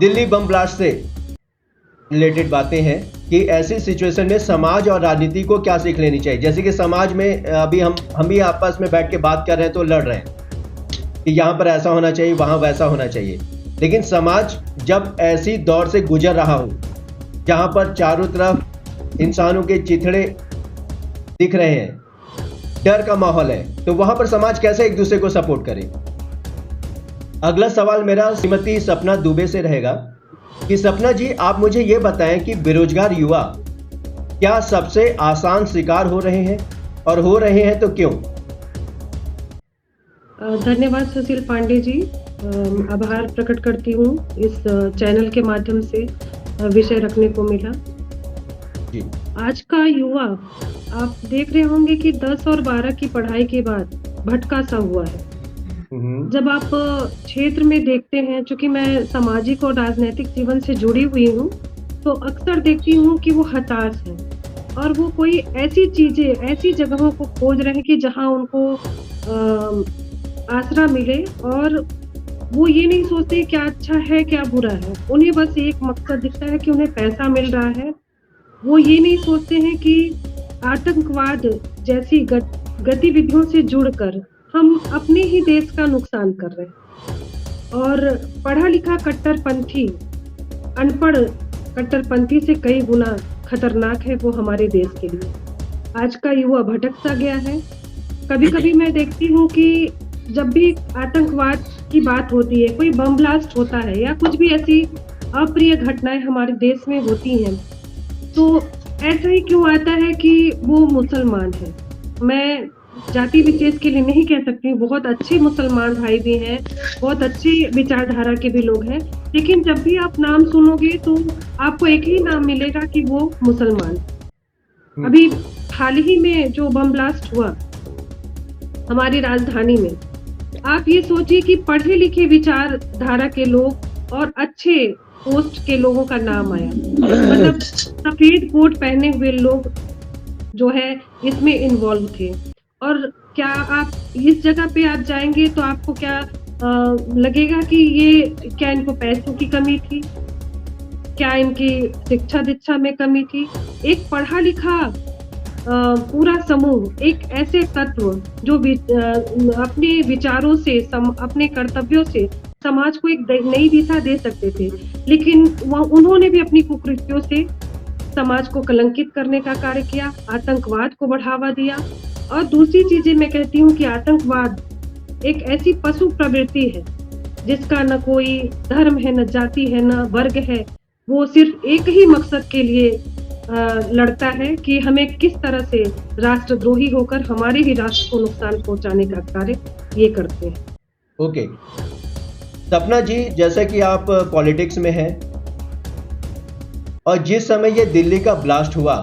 Delhi bomb blast से related बातें हैं कि ऐसी सिचुएशन में समाज और राजनीति को क्या सीख लेनी चाहिए। जैसे कि समाज में अभी हम ही आपस में बैठ के बात कर रहे हैं तो लड़ रहे हैं कि यहाँ पर ऐसा होना चाहिए, वहाँ वैसा होना चाहिए। लेकिन समाज जब ऐसी दौर से गुजर रहा हो जहाँ पर चारों तरफ इंसानों के चिथड़े दिख रहे हैं, डर का माहौल है, तो वहाँ पर समाज कैसे एक दूसरे को सपोर्ट करे। अगला सवाल मेरा श्रीमती सपना दुबे से रहेगा कि सपना जी, आप मुझे ये बताएं कि बेरोजगार युवा क्या सबसे आसान शिकार हो रहे हैं, और हो रहे हैं तो क्यों? धन्यवाद सुशील पांडे जी, आभार प्रकट करती हूँ इस चैनल के माध्यम से विषय रखने को मिला जी। आज का युवा आप देख रहे होंगे कि 10 और 12 की पढ़ाई के बाद भटका सा हुआ है। जब आप क्षेत्र में देखते हैं, चूंकि मैं सामाजिक और राजनीतिक जीवन से जुड़ी हुई हूँ, तो अक्सर देखती हूँ कि वो हताश हैं और वो कोई ऐसी चीजें, ऐसी जगहों को खोज रहे हैं कि जहाँ उनको आसरा मिले, और वो ये नहीं सोचते क्या अच्छा है क्या बुरा है। उन्हें बस एक मकसद दिखता है कि उन्हें पैसा मिल रहा है। वो ये नहीं सोचते हैं कि आतंकवाद जैसी गतिविधियों से जुड़कर हम अपने ही देश का नुकसान कर रहे हैं। और पढ़ा लिखा कट्टरपंथी अनपढ़ कट्टरपंथी से कई गुना खतरनाक है वो हमारे देश के लिए। आज का युवा भटक सा गया है। कभी कभी मैं देखती हूँ कि जब भी आतंकवाद की बात होती है, कोई बम ब्लास्ट होता है या कुछ भी ऐसी अप्रिय घटनाएं हमारे देश में होती हैं, तो ऐसा ही क्यों आता है कि वो मुसलमान है। मैं जाति विशेष के लिए नहीं कह सकती, बहुत अच्छे मुसलमान भाई भी हैं, बहुत अच्छी विचारधारा के भी लोग हैं, लेकिन जब भी आप नाम सुनोगे तो आपको एक ही नाम मिलेगा कि वो मुसलमान। अभी हाल ही में जो बम ब्लास्ट हुआ हमारी राजधानी में, आप ये सोचिए कि पढ़े लिखे विचारधारा के लोग और अच्छे पोस्ट के लोगों का नाम आया, मतलब सफेद कोट पहने हुए लोग जो है इसमें इन्वॉल्व थे। और क्या आप इस जगह पे आप जाएंगे तो आपको क्या लगेगा कि ये क्या इनको पैसों की कमी थी, क्या इनकी शिक्षा दीक्षा में कमी थी। एक पढ़ा लिखा पूरा समूह, एक ऐसे तत्व जो अपने विचारों से अपने कर्तव्यों से समाज को एक नई दिशा दे सकते थे, लेकिन उन्होंने भी अपनी कुकृत्यों से समाज को कलंकित करने का कार्य किया, आतंकवाद को बढ़ावा दिया। और दूसरी चीजें मैं कहती हूँ कि आतंकवाद एक ऐसी पशु प्रवृत्ति है जिसका न कोई धर्म है, न जाति है, न वर्ग है। वो सिर्फ एक ही मकसद के लिए लड़ता है कि हमें किस तरह से राष्ट्रद्रोही होकर हमारे ही राष्ट्र को नुकसान पहुंचाने का कार्य ये करते हैं। ओके सपना जी, जैसा कि आप पॉलिटिक्स में हैं और जिस समय ये दिल्ली का ब्लास्ट हुआ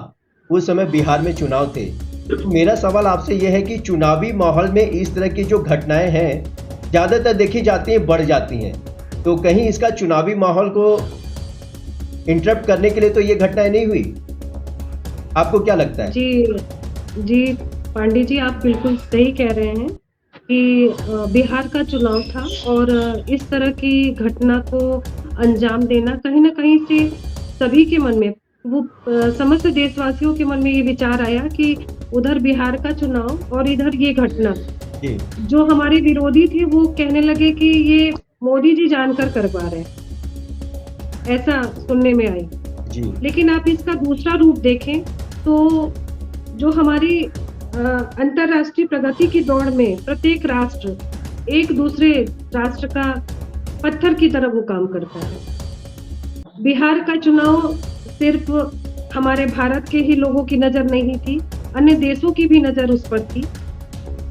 उस समय बिहार में चुनाव थे, तो मेरा सवाल आपसे यह है कि चुनावी माहौल में इस तरह की जो घटनाएं हैं ज़्यादातर देखी जाती हैं, बढ़ जाती हैं, तो कहीं इसका चुनावी माहौल को इंटरप्ट करने के लिए तो ये घटनाएं नहीं हुई? आपको क्या लगता है? जी पांडे जी, आप बिल्कुल सही कह रहे हैं कि बिहार का चुनाव था और इस तरह की घटना को अंजाम देना कहीं ना कहीं से सभी के मन में, वो समस्त देशवासियों के मन में ये विचार आया कि उधर बिहार का चुनाव और इधर ये घटना, जो हमारे विरोधी थे वो कहने लगे कि ये मोदी जी जानकर करवा रहे हैं, ऐसा सुनने में आई जी। लेकिन आप इसका दूसरा रूप देखें तो जो हमारी अंतरराष्ट्रीय प्रगति की दौड़ में प्रत्येक राष्ट्र एक दूसरे राष्ट्र का पत्थर की तरह वो काम करता है। बिहार का चुनाव सिर्फ हमारे भारत के ही लोगों की नजर नहीं थी, अन्य देशों की भी नजर उस पर थी।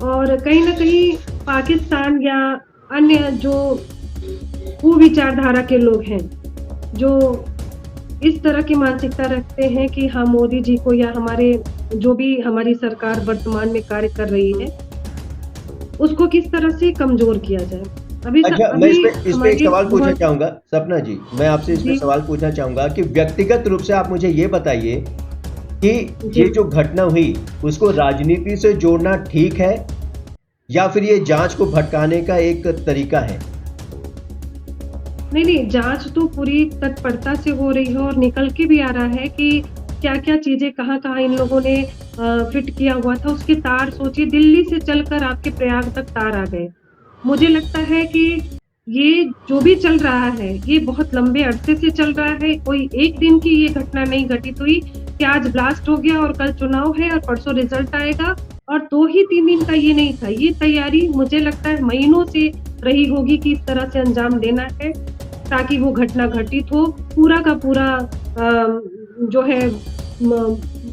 और कहीं ना कहीं पाकिस्तान या अन्य जो कुविचारधारा के लोग हैं, जो इस तरह की मानसिकता रखते हैं कि हाँ मोदी जी को या हमारे जो भी हमारी सरकार वर्तमान में कार्य कर रही है उसको किस तरह से कमजोर किया जाए। मैं इस पे एक सवाल पूछना चाहूंगा सपना जी, मैं आपसे इसमें सवाल पूछना चाहूंगा कि व्यक्तिगत रूप से आप मुझे ये बताइए कि ये जो घटना हुई उसको राजनीति से जोड़ना ठीक है या फिर ये जांच को भटकाने का एक तरीका है? नहीं, जाँच तो पूरी तत्परता से हो रही है और निकल के भी आ रहा है कि क्या-क्या चीज़ें कहाँ-कहाँ इन लोगों ने फिट किया हुआ था। उसके तार सोचिए दिल्ली से चलकर आपके प्रयाग तक तार आ गए। मुझे लगता है कि ये जो भी चल रहा है, ये बहुत लंबे अरसे से चल रहा है। कोई एक दिन की ये घटना नहीं घटित हुई कि आज ब्लास्ट हो गया और कल चुनाव है और परसों रिज़ल्ट आएगा और 2 ही 3 दिन का ये नहीं था। ये तैयारी मुझे लगता है महीनों से रही होगी कि इस तरह से अंजाम देना है, ताकि वो घटना घटित हो। पूरा का पूरा जो है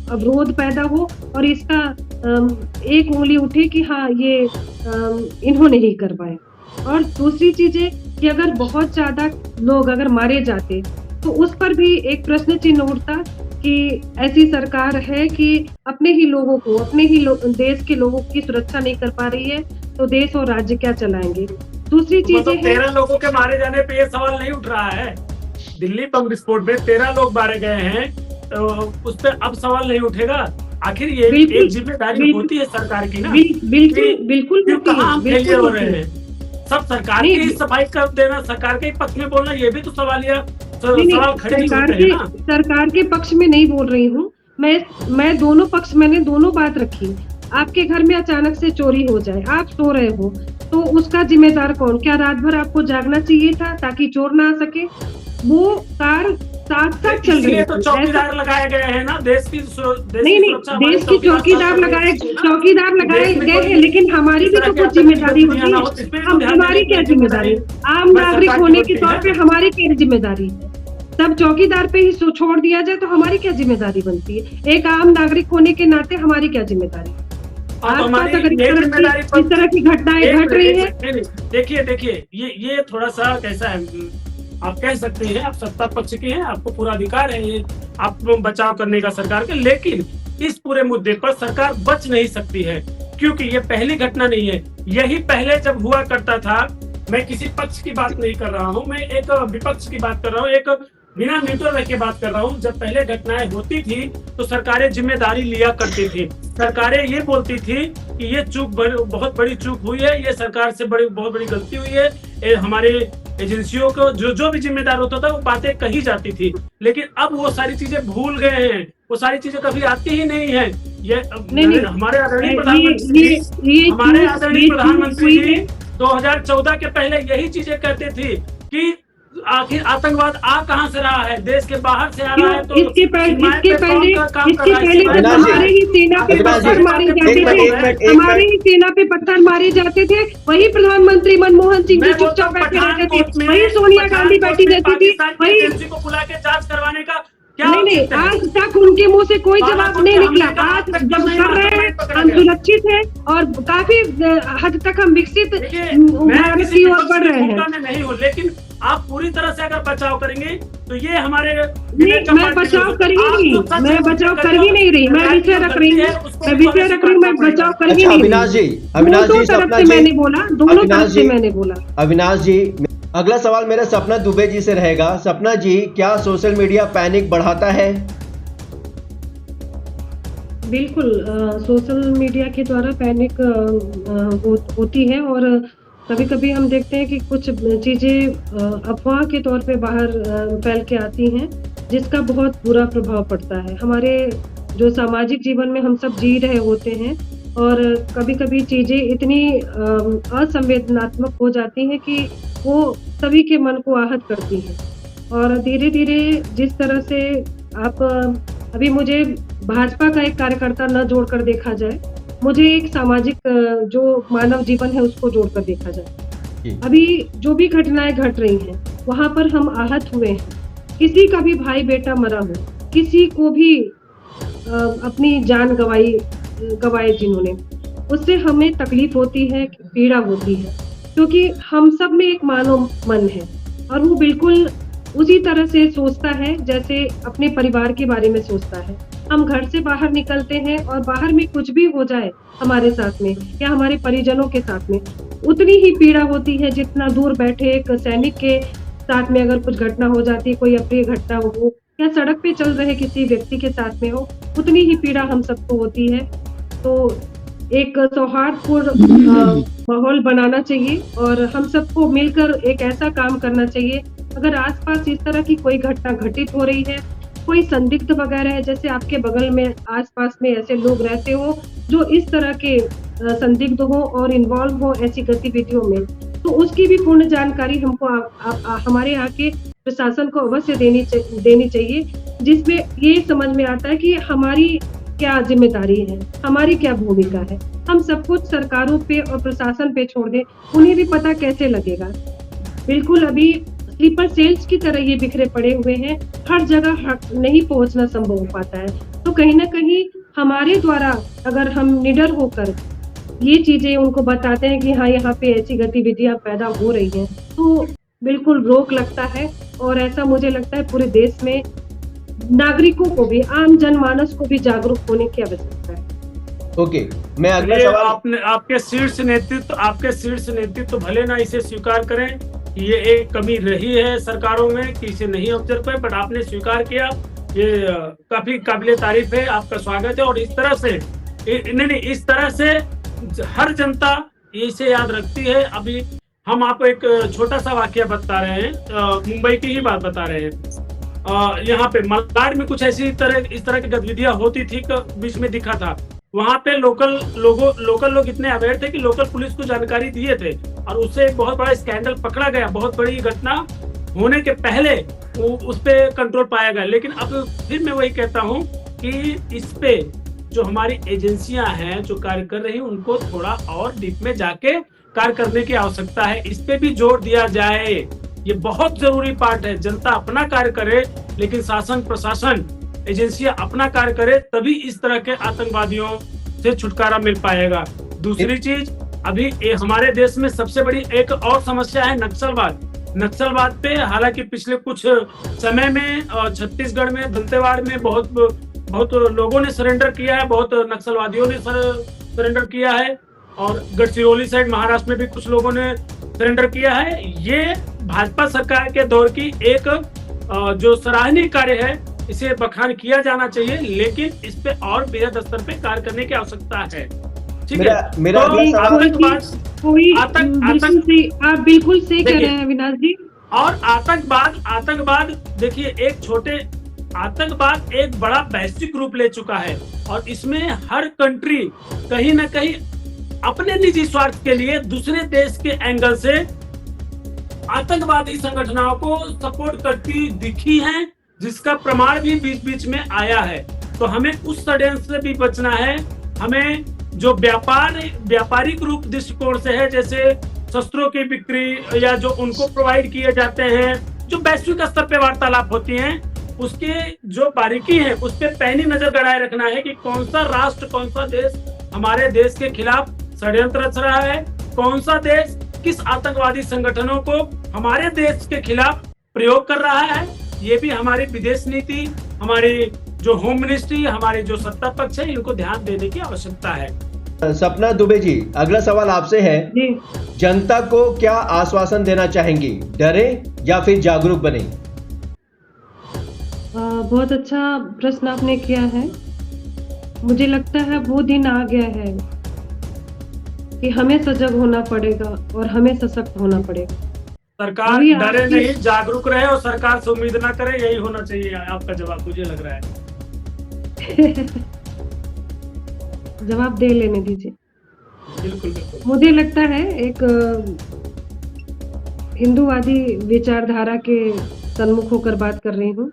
अवरोध पैदा हो और इसका एक उँगली उठे कि हाँ, ये इन्होंने ही करवाया। और दूसरी चीज़ है कि अगर बहुत ज़्यादा लोग अगर मारे जाते, तो उस पर भी एक प्रश्न चिन्ह उठता कि ऐसी सरकार है कि अपने ही लोगों को, अपने ही देश के लोगों की सुरक्षा नहीं कर पा रही है, तो देश और राज्य क्या चलाएँगे? दूसरी चीज़ें मतलब हैं 13 लोगों के मारे जाने पे ये सवाल नहीं उठ रहा है। दिल्ली बम विस्फोट में 13 लोग मारे गए हैं, तो उस पे अब सवाल नहीं उठेगा। आखिर ये बिल्कुल, एक जिम्मेदारी बिल्कुल, होती है सरकार की ना, बिल्कुल, बिल्कुल क्यों होती कहाँ है, हम बिल्कुल फेलियर हो होती रहे है। हैं। सब सरकार नहीं, की ही सफाई कर देना, सरकार के पक्ष में बोलना, ये भी तो सवालिया नहीं, सवाल खड़े ही होते हैं ना। सरकार के पक्ष में नहीं बोल रही हूँ। मैं दोनों पक्ष मैंने दोनों बात रखी। आपके घर में अचानक से चोरी हो जाए, आप सो रहे हो, तो उसका ज़िम्मेदार कौन? क्या रात भर आपको जागना चाहिए था ताकि चोर ना आ सके? वो कार साथ-साथ चल रही इसलिए तो थी। चौकीदार लगाए गए हैं ना, देश की नहीं, सुरक्षा हमारे देश की चौकीदार लगाए गए हैं, लेकिन हमारी भी तो कुछ ज़िम्मेदारी होती है। हमारी क्या ज़िम्मेदारी? आम नागरिक होने के तौर पे हमारी क्या ज़िम्मेदारी है? सब चौकीदार पे ही छोड़ दिया जाए तो हमारी क्या ज़िम्मेदारी बनती है? एक आम नागरिक होने के नाते हमारी क्या ज़िम्मेदारी? आस-पास अगर इस तरह की घटनाएँ घट रही है। देखिए ये थोड़ा सा कैसा है, आप कह सकते हैं आप सत्ता पक्ष के हैं, आपको पूरा अधिकार है ये आप बचाव करने का सरकार के, लेकिन इस पूरे मुद्दे पर सरकार बच नहीं सकती है, क्योंकि ये पहली घटना नहीं है। यही पहले जब हुआ करता था, मैं किसी पक्ष की बात नहीं कर रहा हूँ, मैं एक विपक्ष की बात कर रहा हूँ, एक बिना न्यूट्रल रह के बात कर रहा हूँ। जब पहले घटनाएं होती थी तो सरकारें जिम्मेदारी लिया करती थी। सरकारें ये बोलती थी कि ये चूक बहुत बड़ी चूक हुई है, ये सरकार से बहुत बड़ी गलती हुई है, हमारे एजेंसियों को जो भी जिम्मेदार होता था वो बातें कही जाती थी। लेकिन अब वो सारी चीजें भूल गए हैं, वो सारी चीजें कभी आती ही नहीं है। ये हमारे आदरणीय प्रधानमंत्री जी 2014 के पहले यही चीजें कहते थे कि आखिर आतंकवाद आ कहां से रहा है, देश के बाहर से आ रहा है, तो इसके पहले जब हमारे ही सेना पे पत्थर मारे जाते थे, हमारे ही सेना पे पत्थर मारे जाते थे, वही प्रधानमंत्री मनमोहन सिंह जी चुपचाप बैठे रहते थे, वही सोनिया गांधी बैठी रहती थी, वही को बुला के जांच करवाने का क्या नहीं, आज तक उनके मुंह से कोई जवाब नहीं निकला। आज जब कर रहे हैं, हम सुरक्षित हैं और काफी हद तक हम विकसित भारत की ओर बढ़ रहे हैं। मैं नहीं हूँ, लेकिन आप पूरी तरह से अगर बचाव करेंगे तो ये हमारे मैं बचाव कर ही नहीं, मैं बचाव कर ही नहीं रही, मैं विषय रख रही हूँ, मैं बचाव कर ही नहीं। अविनाश जी तरफ से मैंने बोला, दोनों तरफ से मैंने बोला। अविनाश जी, अगला सवाल मेरा सपना दुबे जी से रहेगा। सपना जी, क्या सोशल मीडिया पैनिक बढ़ाता है? बिल्कुल, सोशल मीडिया के द्वारा पैनिक होती है और कभी-कभी हम देखते हैं कि कुछ चीज़ें अफ़वाह के तौर पे बाहर फैल के आती हैं, जिसका बहुत बुरा प्रभाव पड़ता है। हमारे जो सामाजिक जीवन में हम सब जी रहे होते हैं और कभी-कभी चीज़ें इतनी असंवेदनात्मक हो जाती हैं कि वो सभी के मन को आहत करती हैं। और धीरे-धीरे जिस तरह से आप अभी मुझे भाजपा का एक कार्यकर्ता न जोड़कर देखा जाए, मुझे एक सामाजिक जो मानव जीवन है उसको जोड़कर देखा जाए। अभी जो भी घटनाएं घट रही हैं, वहाँ पर हम आहत हुए हैं। किसी का भी भाई बेटा मरा हो, किसी को भी अपनी जान गवाए जिन्होंने, उससे हमें तकलीफ होती है, पीड़ा होती है, क्योंकि हम सब में एक मानव मन है और वो बिल्कुल उसी तरह से सोचता है जैसे अपने परिवार के बारे में सोचता है। हम घर से बाहर निकलते हैं और बाहर में कुछ भी हो जाए हमारे साथ में या हमारे परिजनों के साथ में, उतनी ही पीड़ा होती है जितना दूर बैठे एक सैनिक के साथ में अगर कुछ घटना हो जाती है, कोई अप्रिय घटना हो या सड़क पे चल रहे किसी व्यक्ति के साथ में हो, उतनी ही पीड़ा हम सबको होती है। तो एक सौहार्दपूर्ण माहौल बनाना चाहिए और हम सबको मिलकर एक ऐसा काम करना चाहिए अगर आसपास इस तरह की कोई घटना घटित हो रही है, कोई संदिग्ध वगैरह है, जैसे आपके बगल में आसपास में ऐसे लोग रहते हो जो इस तरह के संदिग्ध हो और इन्वॉल्व हो ऐसी गतिविधियों में, तो उसकी भी पूर्ण जानकारी हमको हमारे यहाँ के प्रशासन को अवश्य देनी चाहिए, जिसमें ये समझ में आता है कि हमारी क्या जिम्मेदारी है, हमारी क्या भूमिका है। हम सब कुछ सरकारों पे और प्रशासन पे छोड़ दें, उन्हें भी पता कैसे लगेगा। बिल्कुल अभी स्लीपर सेल्स की तरह ये बिखरे पड़े हुए हैं, हर जगह नहीं पहुंचना संभव हो पाता है। तो कहीं ना कहीं हमारे द्वारा अगर हम निडर होकर ये चीजें उनको बताते हैं कि हाँ यहाँ पे ऐसी गतिविधियां पैदा हो रही हैं, तो बिल्कुल रोक लगता है। और ऐसा मुझे लगता है पूरे देश में नागरिकों को भी, आम जनमानस को भी जागरूक होने की आवश्यकता है। ओके, मैं अगला ये सवाल आपने आपके शीर्ष नेतृत्व भले ना इसे स्वीकार करें कि ये एक कमी रही है सरकारों में कि इसे नहीं ऑब्जर्व करें, बट आपने स्वीकार किया, ये काफी काबिले तारीफ है, आपका स्वागत है। और इस तरह से नहीं, इस तरह से हर जनता इसे याद रखती है। अभी हम आपको एक छोटा सा वाकया बता रहे हैं, मुंबई की ही बात बता रहे हैं। यहाँ पे मलाड में कुछ इस तरह की गतिविधियां होती थी, बीच में दिखा था। वहां पे लोकल लोग इतने अवेयर थे कि लोकल पुलिस को जानकारी दिए थे और उससे एक बहुत बड़ा स्कैंडल पकड़ा गया। बहुत बड़ी घटना होने के पहले उस पे कंट्रोल पाया गया। लेकिन अब फिर मैं वही कहता हूँ कि इस पे जो हमारी एजेंसियां हैं जो कार्य कर रही हैं, उनको थोड़ा और डीप में जाके कार्य करने की आवश्यकता है। इस पे भी जोर दिया जाए, ये बहुत जरूरी पार्ट है। जनता अपना कार्य करे, लेकिन शासन प्रशासन एजेंसियां अपना कार्य करे, तभी इस तरह के आतंकवादियों से छुटकारा मिल पाएगा। दूसरी चीज, अभी हमारे देश में सबसे बड़ी एक और समस्या है नक्सलवाद पे। हालांकि पिछले कुछ समय में छत्तीसगढ़ में दंतेवाड़ा में बहुत लोगों ने सरेंडर किया है, बहुत नक्सलवादियों ने सरेंडर किया है, और गढ़चिरौली साइड महाराष्ट्र में भी कुछ लोगों ने सरेंडर किया है। ये भाजपा सरकार के दौर की एक जो सराहनीय कार्य है, इसे बखान किया जाना चाहिए, लेकिन इस पे और बेहद स्तर पे कार्य करने की आवश्यकता है। ठीक है, मेरा आप बिल्कुल सही कह रहे हैं अविनाश जी। और आतंकवाद देखिए, आतंकवाद एक बड़ा वैश्विक रूप ले चुका है, और इसमें हर कंट्री कहीं ना कहीं अपने निजी स्वार्थ के लिए दूसरे देश के एंगल से आतंकवादी संगठनों को सपोर्ट करती दिखी है, जिसका प्रमाण भी बीच में आया है। तो हमें उस षड्यंत्र से भी बचना है। हमें जो व्यापारिक रूप दृष्टिकोण से है, जैसे शस्त्रों की बिक्री या जो उनको प्रोवाइड किए जाते हैं, जो वैश्विक स्तर पे वार्तालाप होती हैं, उसके जो बारीकी है उस पे पैनी नजर गड़ाए रखना है कि कौन सा राष्ट्र, कौन सा देश हमारे देश के खिलाफ षड्यंत्र रच रहा है, कौन सा देश किस आतंकवादी संगठनों को हमारे देश के खिलाफ प्रयोग कर रहा है। ये भी हमारी विदेश नीति, हमारी जो होम मिनिस्ट्री, हमारे जो सत्ता पक्ष है, इनको ध्यान देने की आवश्यकता है। सपना दुबे जी, अगला सवाल आपसे है, जनता को क्या आश्वासन देना चाहेंगी, डरे या फिर जागरूक बने? बहुत अच्छा प्रश्न आपने किया है। मुझे लगता है वो दिन आ गया है कि हमें सजग होना पड़ेगा और हमें सशक्त होना पड़ेगा। सरकार डरे नहीं, जागरूक रहे और सरकार से उम्मीद ना करे, यही होना चाहिए आपका जवाब, मुझे लग रहा है। जवाब दे लेने दीजिए। बिल्कुल। मुझे लगता है एक हिंदूवादी विचारधारा के सन्मुख होकर बात कर रही हूँ।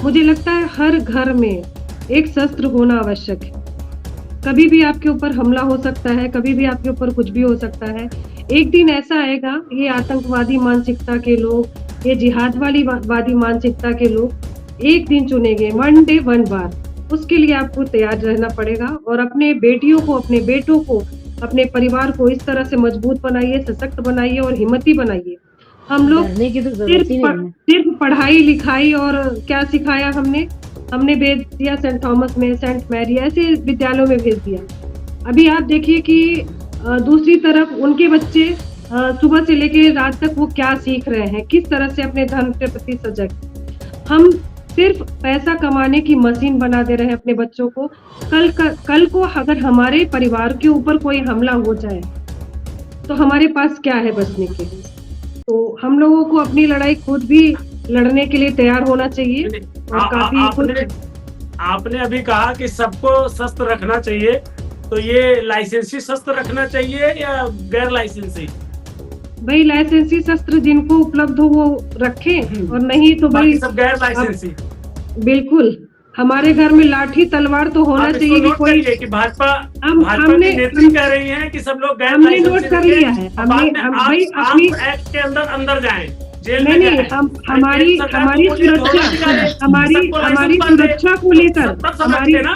मुझे लगता है हर घर में एक शस्त्र होना आवश्यक है। कभी भी आपके ऊपर हमला हो सकता है, कभी भी आपके ऊपर कुछ भी हो सकता है। एक दिन ऐसा आएगा, ये आतंकवादी मानसिकता के लोग, ये जिहाद वादी मानसिकता के लोग एक दिन चुनेंगे, वन डे वन बार। उसके लिए आपको तैयार रहना पड़ेगा और अपने बेटियों को, अपने बेटों को, अपने परिवार को इस तरह से मजबूत बनाइए, सशक्त बनाइए और हिम्मती बनाइए। हम लोग सिर्फ पढ़ाई लिखाई और क्या सिखाया हमने भेज दिया सेंट थॉमस में, सेंट मैरी ऐसे विद्यालयों में भेज दिया। अभी आप देखिए कि दूसरी तरफ उनके बच्चे सुबह से लेकर रात तक वो क्या सीख रहे हैं, किस तरह से अपने धर्म के प्रति सजग। हम सिर्फ पैसा कमाने की मशीन बना दे रहे हैं अपने बच्चों को। कल को अगर हमारे परिवार के ऊपर कोई हमला हो जाए तो हमारे पास क्या है बचने के लिए? तो हम लोगों को अपनी लड़ाई खुद भी लड़ने के लिए तैयार होना चाहिए और काफी आपने आपने अभी कहा कि सबको शस्त्र रखना चाहिए, तो ये लाइसेंसी शस्त्र रखना चाहिए या गैर लाइसेंसी? भाई लाइसेंसी शस्त्र जिनको उपलब्ध हो वो रखें और नहीं तो भाई बाकी सब गैर लाइसेंसी। बिल्कुल हमारे घर में लाठी तलवार तो होना आप इसको चाहिए कि नोट कोई करिए कि भाजपा हमने की नेत्री कह रही है कि सब लोग गैर हमने लाइसेंसी नोट कर लिया है। और बाद में हम आप भाई आप अपनी एक्ट के अंदर जाएं, जेल में नहीं जाएं। हम हमारी सरकार हमारी को पुलिस सुरक्षा होगा कि हमारी सबको लाइसेंस हमारी बन दे, सुरक्षा को लेकर तब समझते हमारी हैं ना।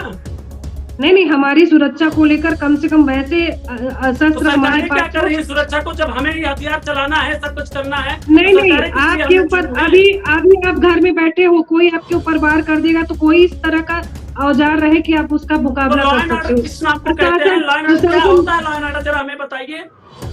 नहीं हमारी सुरक्षा को लेकर कम से कम वैसे तो शस्त्र हमारे सरकारें क्या पास कर रही है सुरक्षा को, जब हमें ही हथियार चलाना है, सब कुछ करना है? नहीं तो नहीं सरकारें किस लिए आपके हमें ऊपर चुन रही हैं? अभी आप घर में बैठे हो, कोई आपके ऊपर वार कर देगा तो कोई इस तरह का औजार रहे कि आप उसका तो मुकाबला लॉ कर एंड सकते ऑर्डर हो। किस नाम पर कहते हैं? लॉ एंड ऑर्डर क्या होता है? लॉ एंड ऑर्डर जरा हमें बताइए।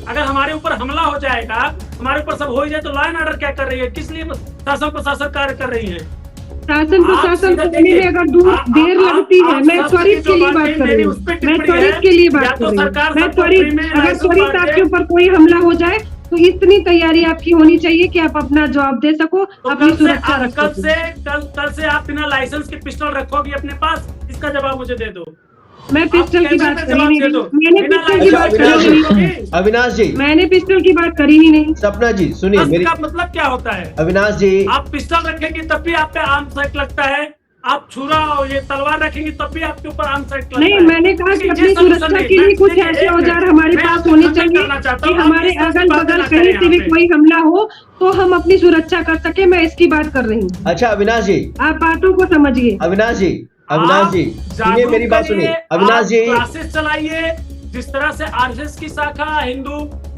अगर हमारे ऊपर हमला हो जाएगा, हमारे ऊपर सब हो जाए, तो लॉ एंड ऑर्डर क्या कर रही है? किस लिए शासन प्रशासन कार्य कर रही है? शासन प्रशासन सीधा होने में देखिए, अगर देर लगती है, मैं त्वरित के लिए बात कर रही हूँ, मैं त्वरित के लिए बात कर रही हूँ, मैं त्वरित अगर त्वरित आपके ऊपर कोई हमला हो जाए तो इतनी तैयारी आपकी होनी चाहिए कि आप अपना जवाब दे सको, तो अपनी सुरक्षा रख कल सको। से आप बिना लाइसेंस के पिस्टल रखोगी अपने पास? इसका जवाब मुझे दे दो। मैं पिस्टल की बात करी नहीं, मैंने बिना पिस्टल की बात अविनाश करी जी, नहीं, अविनाश जी, मैंने पिस्टल की बात करी ही नहीं। सपना जी सुनिए मेरी। का मतलब क्या होता है? अविनाश जी, आप पिस्टल रखेंगे तब भी आप पे आर्म्स एक्ट लगता है, आप छुरा और ये तलवार रखेंगे तब भी आपके ऊपर आर्म्स एक्ट लगता है। नहीं मैंने कहा कि अपनी सुरक्षा के लिए कुछ ऐसे औजार हमारे पास होने चाहिए कि हमारे अगल बगल कहीं से भी कोई हमला हो तो हम अपनी सुरक्षा कर सके, मैं इसकी बात कर रही हूँ। अच्छा अविनाश जी, आप बातों को समझिए। अविनाश जी, अविनाश जी सुनिए मेरी बात सुनिए। अविनाश जी, क्लासेस चलाइए, जिस तरह से आरएसएस की शाखा, हिंदू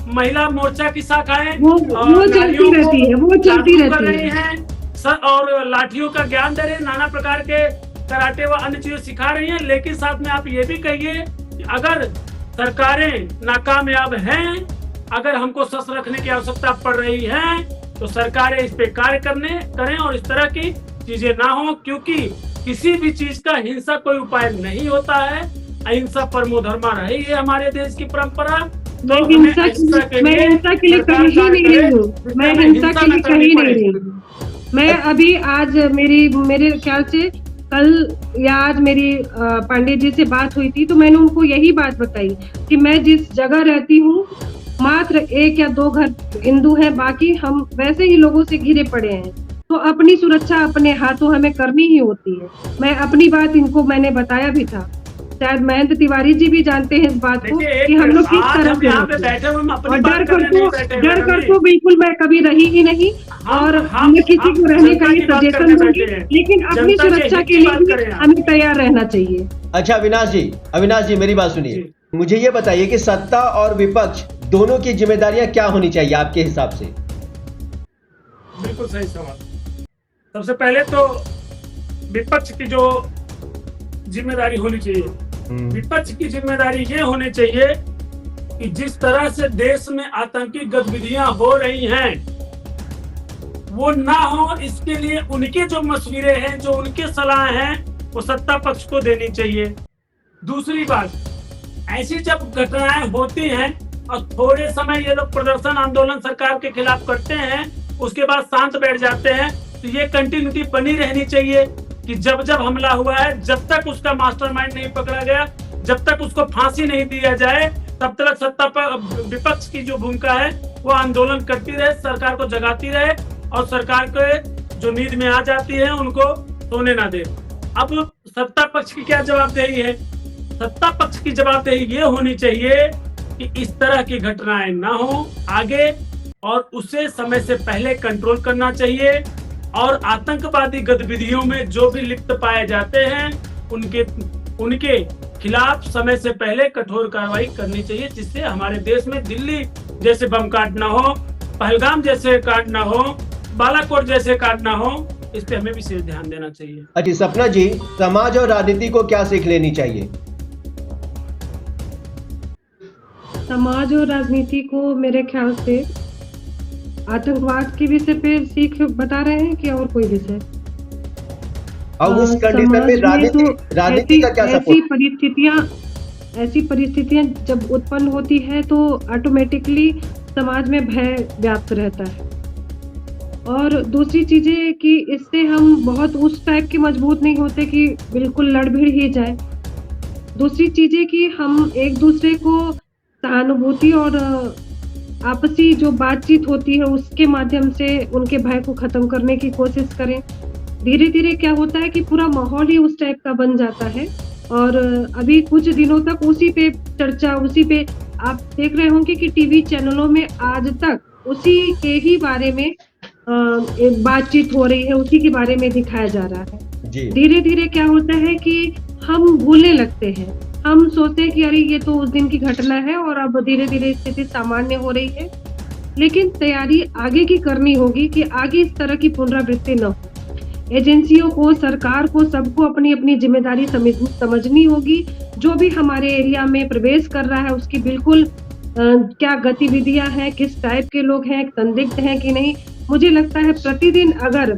महिला मोर्चा की शाखाएं वो चलती रहती है, वो चलती रहती है और लाठियों का ज्ञान दे रहे हैं, नाना प्रकार के कराटे व अन्य चीजें सिखा रही हैं। लेकिन साथ में आप ये भी कहिए कि अगर सरकारें नाकामयाब हैं, अगर हमको शस्त्र रखने की आवश्यकता पड़ रही है, तो सरकारें इस पे कार्य करें और इस तरह की चीजें ना हो, क्योंकि किसी भी चीज का हिंसा कोई उपाय नहीं होता है। अहिंसा परमो धर्मा रही है हमारे देश की परंपरा। मैं हिंसा के लिए कहीं ही नहीं रही हूँ, मैं हिंसा के लिए कहीं नहीं रही हूँ। मैं अभी आज मेरे ख्याल से कल या आज मेरी पांडे जी से बात हुई थी, तो मैंने उनको यही बात बताई कि मैं जिस जगह रहती हूँ मात्र 1 या 2 घर हिंदू हैं, बाकी हम वैसे ही लोगों से घिरे पड़े हैं। तो अपनी सुरक्षा अपने हाथों हमें करनी ही होती है। मैं अपनी बात इनको मैंने बताया भी था, शायद महेंद्र तिवारी जी भी जानते हैं इस बात को कि हम लोग किस तरह से और डर कर तो बिल्कुल मैं कभी रही ही नहीं और मैं किसी को रहने का ही सजेशन दूंगी, लेकिन अपनी सुरक्षा के लिए भी हमें तैयार रहना चाहिए। अच्छा अविनाश जी मेरी बात सुनिए। मुझे ये बताइए कि सत्ता और विपक्ष दोनों की जिम्मेदारियां क्या होनी चाहिए आपके हिसाब से? बिल्कुल सही सवाल। सबसे पहले तो विपक्ष की जो जिम्मेदारी होनी चाहिए, विपक्ष की जिम्मेदारी ये होनी चाहिए कि जिस तरह से देश में आतंकी गतिविधियां हो रही हैं वो ना हो, इसके लिए उनके जो मशवरे हैं, जो उनके सलाह हैं, वो सत्ता पक्ष को देनी चाहिए। दूसरी बात, ऐसी जब घटनाएं होती हैं और थोड़े समय ये लोग प्रदर्शन आंदोलन सरकार के खिलाफ करते हैं, उसके बाद शांत बैठ जाते हैं, तो ये कंटिन्यूटी बनी रहनी चाहिए कि जब जब हमला हुआ है, जब तक उसका मास्टरमाइंड नहीं पकड़ा गया, जब तक उसको फांसी नहीं दिया जाए, तब तक सत्ता पर विपक्ष की जो भूमिका है वो आंदोलन करती रहे, सरकार को जगाती रहे और सरकार के जो नींद में आ जाती है उनको सोने ना दे। अब सत्ता पक्ष की क्या जवाबदेही है? सत्ता पक्ष की जवाबदेही ये होनी चाहिए कि इस तरह की घटनाएं ना हो आगे, और उसे समय से पहले कंट्रोल करना चाहिए, और आतंकवादी गतिविधियों में जो भी लिप्त पाए जाते हैं उनके खिलाफ समय से पहले कठोर कार्रवाई करनी चाहिए, जिससे हमारे देश में दिल्ली जैसे बम कांड ना हो, पहलगाम जैसे कांड ना हो, बालाकोट जैसे कांड ना हो। इस पे हमें विशेष ध्यान देना चाहिए। अच्छा सपना जी, समाज और राजनीति को क्या सीख लेनी चाहिए? समाज और राजनीति को मेरे ख्याल से आतंकवाद के विषय पे सीख बता रहे हैं कि और कोई विषय? और उस कंडीशन में राजनीति का क्या सपोर्ट? ऐसी परिस्थितियां जब उत्पन्न होती है तो ऑटोमेटिकली समाज में भय व्याप्त रहता है। और दूसरी चीज़ ये कि इससे हम बहुत उस टाइप के मजबूत नहीं होते कि बिल्कुल लड़-भिड़ ही जाएँ। दूसरी चीज़ ये कि हम एक-दूसरे को सहानुभूति और आपसी जो बातचीत होती है उसके माध्यम से उनके भय को ख़त्म करने की कोशिश करें। धीरे-धीरे क्या होता है कि पूरा माहौल ही उस टाइप का बन जाता है और अभी कुछ दिनों तक उसी पे चर्चा, उसी पे आप देख रहे होंगे कि टीवी चैनलों में आज तक उसी के ही बारे में एक बातचीत हो रही है, उसी के बारे में दिखाया जा रहा है। जी। धीरे-धीरे क्या होता है कि हम भूलने लगते हैं। हम सोचते हैं कि अरे ये तो उस दिन की घटना है और अब धीरे-धीरे स्थिति सामान्य हो रही है। लेकिन तैयारी आगे की करनी होगी कि आगे इस तरह की पुनरावृत्ति न हो। एजेंसियों को, सरकार को, सबको अपनी-अपनी ज़िम्मेदारी समझनी होगी। जो भी हमारे एरिया में प्रवेश कर रहा है उसकी बिल्कुल क्या गतिविधियाँ हैं, किस टाइप के लोग हैं, संदिग्ध हैं कि नहीं। मुझे लगता है प्रतिदिन अगर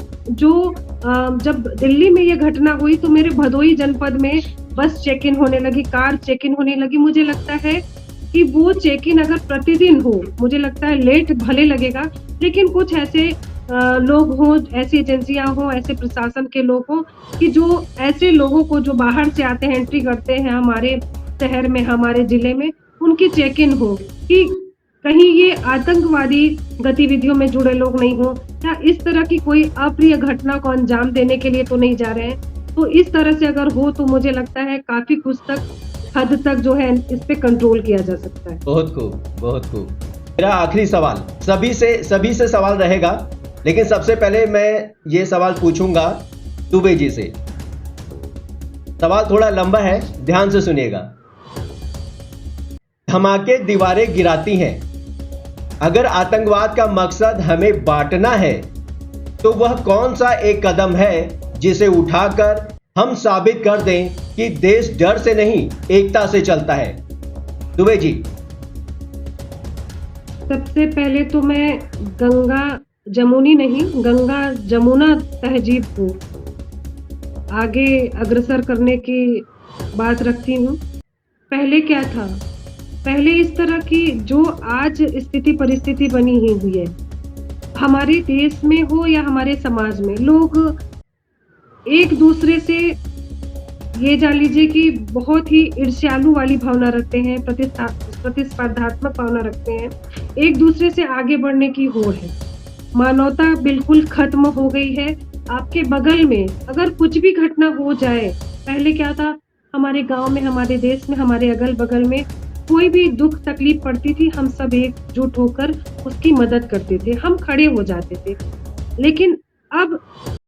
जब दिल्ली में ये घटना हुई तो मेरे भदोही जनपद में बस चेक इन होने लगी, कार चेक इन होने लगी। मुझे लगता है कि वो चेक इन अगर प्रतिदिन हो, मुझे लगता है लेट भले लगेगा, लेकिन कुछ ऐसे लोग हों, ऐसी एजेंसियाँ हों, ऐसे प्रशासन के लोग हों कि जो ऐसे लोगों को जो बाहर से आते हैं, एंट्री करते हैं हमारे शहर में, हमारे जिले में, उनकी चेक इन हो कि कहीं ये आतंकवादी गतिविधियों में जुड़े लोग नहीं हों या इस तरह की कोई अप्रिय घटना को अंजाम देने के लिए तो नहीं जा रहे हैं। तो इस तरह से अगर हो तो मुझे लगता है काफ़ी कुछ हद तक जो है इस पे कंट्रोल किया जा सकता है। बहुत खूब, बहुत खूब। मेरा आखिरी सवाल सभी से सवाल रहेगा, लेकिन सबसे पहले मैं ये सवाल पूछूंगा दुबे जी से। सवाल थोड़ा लंबा है, ध्यान से सुनिएगा। धमाके दीवारें गिराती हैं। अगर आतंकवाद का मकसद हमें बांटना है तो वह कौन सा एक कदम है जिसे उठाकर हम साबित कर दें कि देश डर से नहीं एकता से चलता है? दुबे जी। सबसे पहले तो मैं गंगा जमुना तहजीब को आगे अग्रसर करने की बात रखती हूँ। पहले क्या था? पहले इस तरह की जो आज स्थिति परिस्थिति बनी ही हुई है, हमारे देश में हो या हमारे समाज में, लोग एक दूसरे से ये जान लीजिए कि बहुत ही ईर्ष्यालु वाली भावना रखते हैं, प्रतिस्पर्धात्मक भावना रखते हैं, एक दूसरे से आगे बढ़ने की होड़ है। मानवता बिल्कुल खत्म हो गई है। आपके बगल में अगर कुछ भी घटना हो जाए, पहले क्या था, हमारे गांव में, हमारे देश में, हमारे अगल बगल में कोई भी दुख तकलीफ पड़ती थी, हम सब एकजुट होकर उसकी मदद करते थे, हम खड़े हो जाते थे। लेकिन अब